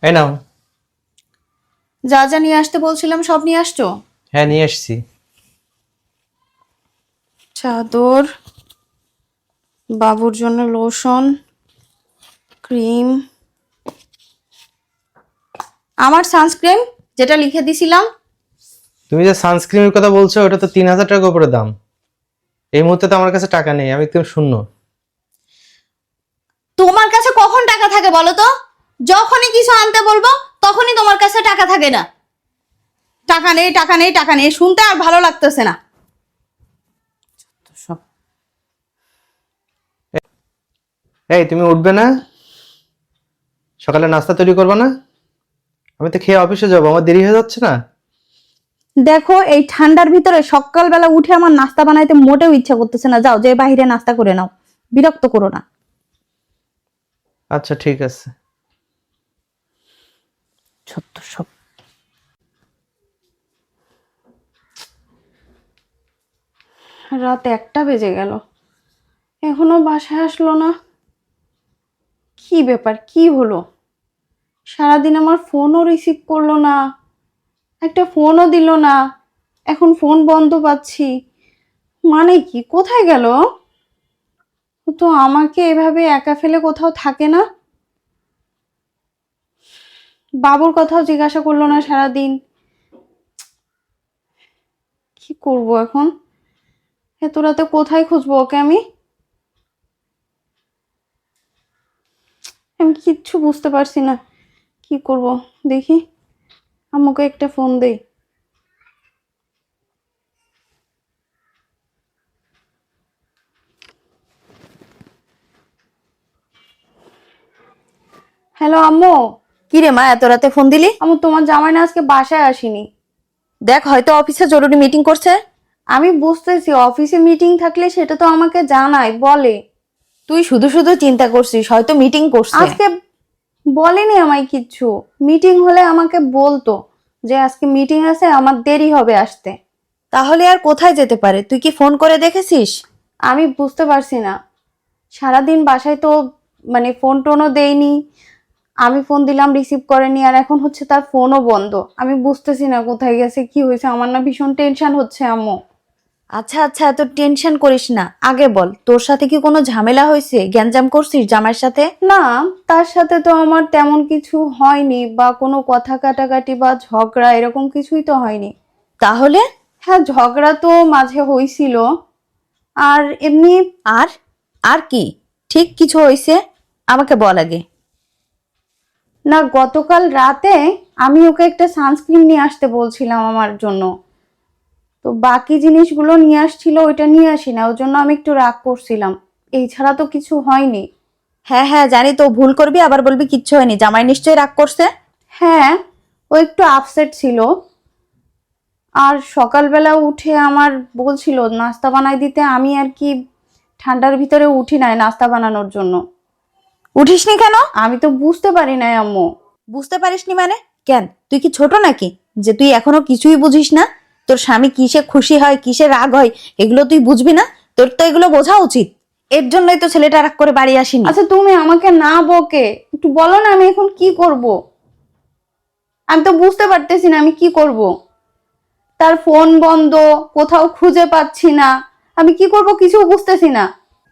এই নাও। যা যা নিয়ে আসতে বলছিলাম সব নিয়ে আসছো? হ্যাঁ, নিয়ে এসেছি। চাদর, বাবুর জন্য লোশন, ক্রিম, আমার সানস্ক্রিন যেটা লিখে দিছিলাম। তুমি যে সানস্ক্রিনের কথা বলছো ওটা তো 3,000 টাকা উপরে দাম। এই মুহূর্তে তো আমার কাছে টাকা নেই, আমি একদম শূন্য। তোমার কাছে কখন টাকা থাকে বলো তো? যখনই কিছু আনতে বলবো তখনই তোমার কাছে টাকা থাকে না। টাকা নেই, টাকা নেই, টাকা নেই, শুনতে আর ভালো লাগতেছে না। সব এই, তুমি উঠবে না? সকালে নাস্তা তৈরি করবে না? আমি তো খেয়ে অফিসে যাবো, আমার দেরি হয়ে যাচ্ছে না? দেখো, এই ঠান্ডার ভিতরে সকালবেলা উঠে আমার নাস্তা বানাইতে মোটেও ইচ্ছা করতেছে না। যাও, যে বাইরে নাস্তা করে নাও, বিরক্ত করো না। আচ্ছা, ঠিক আছে। সত্য সব। রাত 1টা বেজে গেল, এখনো বাসায় আসলো না। কি ব্যাপার, কি হলো? সারাদিন আমার ফোনও রিসিভ করলো না, একটা ফোনও দিল না, এখন ফোন বন্ধ পাচ্ছি। মানে কি, কোথায় গেল? ও তো আমাকে এভাবে একা ফেলে কোথাও থাকে না। বাবুর কথাও জিজ্ঞাসা করলো না সারাদিন। কি করব এখন? এত রাতে কোথায় খুঁজবো ওকে আমি? আমি কিচ্ছু বুঝতে পারছি না কি করব। দেখি, আম্মুকে একটা ফোন দেই। হ্যালো আম্মু। কি রে মা, এত রাতে ফোন দিলি? আম্মু, তোমার জামাই না আজকে বাসায় আসেনি। দেখ, হয়তো অফিসে জরুরি মিটিং করছে। আমি বুঝতেছি, অফিসে মিটিং থাকলে সেটা তো আমাকে জানায়, বলে। তুই শুধু শুধু চিন্তা করছিস, হয়তো মিটিং করছে। আজকে বলেনি আমায় কিচ্ছু। মিটিং হলে আমাকে বলতো যে আজকে মিটিং আছে, আমার দেরি হবে আসতে। তাহলে আর কোথায় যেতে পারে? তুই কি ফোন করে দেখেছিস? আমি বুঝতে পারছি না, সারাদিন বাসায় তো মানে ফোন টোনও দেয়নি। আমি ফোন দিলাম, রিসিভ করেনি, আর এখন হচ্ছে তার ফোনও বন্ধ। আমি বুঝতেছি না কোথায় গেছে, কি হয়েছে। আমার না ভীষণ টেনশন হচ্ছে আম্মু। আচ্ছা আচ্ছা, এত টেনশন করিস না। আগে বল, তোর সাথে কি কোনো ঝামেলা হয়েছে? গ্যাঞ্জাম করছিস জামাইয়ের সাথে? না, তার সাথে তো আমার তেমন কিছু হয়নি, বা কোনো কথা কাটাকাটি বা ঝগড়া এরকম কিছুই তো হয়নি। তাহলে? হ্যাঁ, ঝগড়া তো মাঝে হয়েছিল, আর এমনি। আর আর কি ঠিক কিছু হয়েছে? আমাকে বল আগে। না, গতকাল রাতে আমি ওকে একটা সানস্ক্রিন নিয়ে আসতে বলছিলাম আমার জন্য, তো বাকি জিনিসগুলো নিয়ে আসছিল, ওইটা নিয়ে আসি না, ওর জন্য আমি একটু রাগ করছিলাম। এই ছাড়া তো কিছু হয়নি। হ্যাঁ হ্যাঁ, জানি তো। ভুল করবি আবার বলবি কিচ্ছু হয়নি। জামাই নিশ্চয়ই রাগ করছে। হ্যাঁ, ও একটু আপসেট ছিল। আর সকালবেলা উঠে আমার বলছিল নাস্তা বানাই দিতে, আমি আর কি ঠান্ডার ভিতরে উঠি নাই নাস্তা বানানোর জন্য। উঠিসনি কেন? আমি তো বুঝতে পারি নাই আম্মু। বুঝতে পারিসনি মানে? কেন, তুই কি ছোট নাকি যে তুই এখনো কিছুই বুঝিস না? তোর স্বামী কিসে খুশি হয়, কিসে রাগ হয়, এগুলো তুই বুঝবি না? তোর তো এগুলো বোঝা উচিত। এর জন্যই তো ছেলেটা রাগ করে বাড়ি আসেনি। আচ্ছা, তুমি আমাকে না বকে একটু বলো না, আমি এখন কি করব? আমি তো বুঝতে পারতেছি না আমি কি করব। তার ফোন বন্ধ, কোথাও খুঁজে পাচ্ছি না, আমি কি করব কিছু বুঝতেছি না।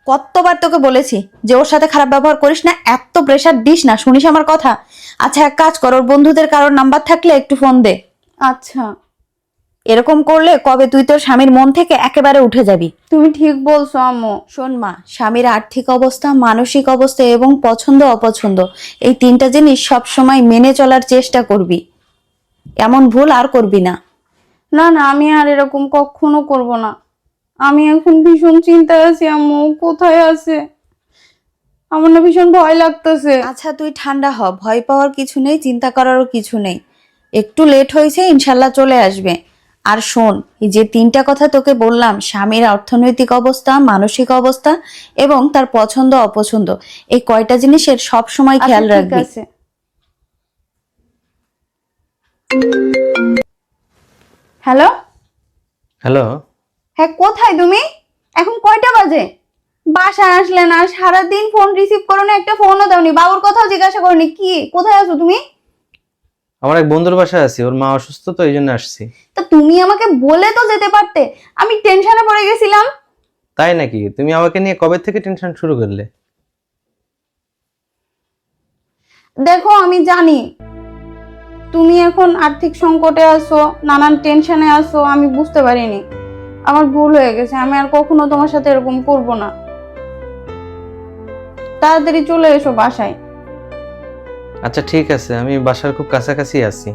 কতবার তোকে বলেছি যে ওর সাথে খারাপ ব্যবহার করিস না, এত প্রেশার দিস না। শুনিস আমার কথা? আচ্ছা, এক কাজ কর, ওর বন্ধুদের কারোর নাম্বার থাকলে একটু ফোন দে। আচ্ছা, এরকম করলে কবে তুই তোর স্বামীর মন থেকে একেবারে উঠে যাবি। তুমি ঠিক বলছো আম্মু। শোন মা, স্বামীর আর্থিক অবস্থা, মানসিক অবস্থা এবং পছন্দ অপছন্দ, এই তিনটা জিনিস সব সময় মেনে চলার চেষ্টা করবি। এমন ভুল আর করবি না। না না, আমি আর এরকম কখনো করব না। আমি এখন ভীষণ চিন্তায় আছি আম্মু, কোথায় আছে? আমার না ভীষণ ভয় লাগতেছে। আচ্ছা, তুই ঠান্ডা হ, ভয় পাওয়ার কিছু নেই, চিন্তা করারও কিছু নেই। একটু লেট হয়েছে, ইনশাল্লাহ চলে আসবে। আর শোন, এই যে তিনটা কথা তোকে বললাম, স্বামীর অর্থনৈতিক অবস্থা, মানসিক অবস্থা এবং তার পছন্দ অপছন্দ, এই কয়টা জিনিসের সব সময় আচ্ছা, খেয়াল ঠিক রাখবি। আছে। হ্যালো। হ্যালো। হ্যাঁ, কোথায় তুমি? এখন কয়টা বাজে? বাসায় আসলে না, সারাদিন ফোন রিসিভ করো না, একটা ফোনও দাওনি, বাবুর কথাও জিজ্ঞাসা করনি, কি কোথায় আছো তুমি? আমার এক বন্ধুর বাসায় আছি, ওর মা অসুস্থ তো এই জন্য আসছি। তা তুমি আমাকে বলে তো যেতে পারতে, আমি টেনশনে পড়ে গেছিলাম। তাই নাকি? তুমি আমাকে নিয়ে কবে থেকে টেনশন শুরু করলে? দেখো আমি জানি তুমি এখন আর্থিক সংকটে আছো, নানান টেনশনে আছো, আমি বুঝতে পারিনি, আমার ভুল হয়ে গেছে, আমি আর কখনো তোমার সাথে এরকম করব না। তাড়াতাড়ি চলে এসো বাসায়। আচ্ছা ঠিক আছে, আমি বাসার খুব কাছাকাছি আছি।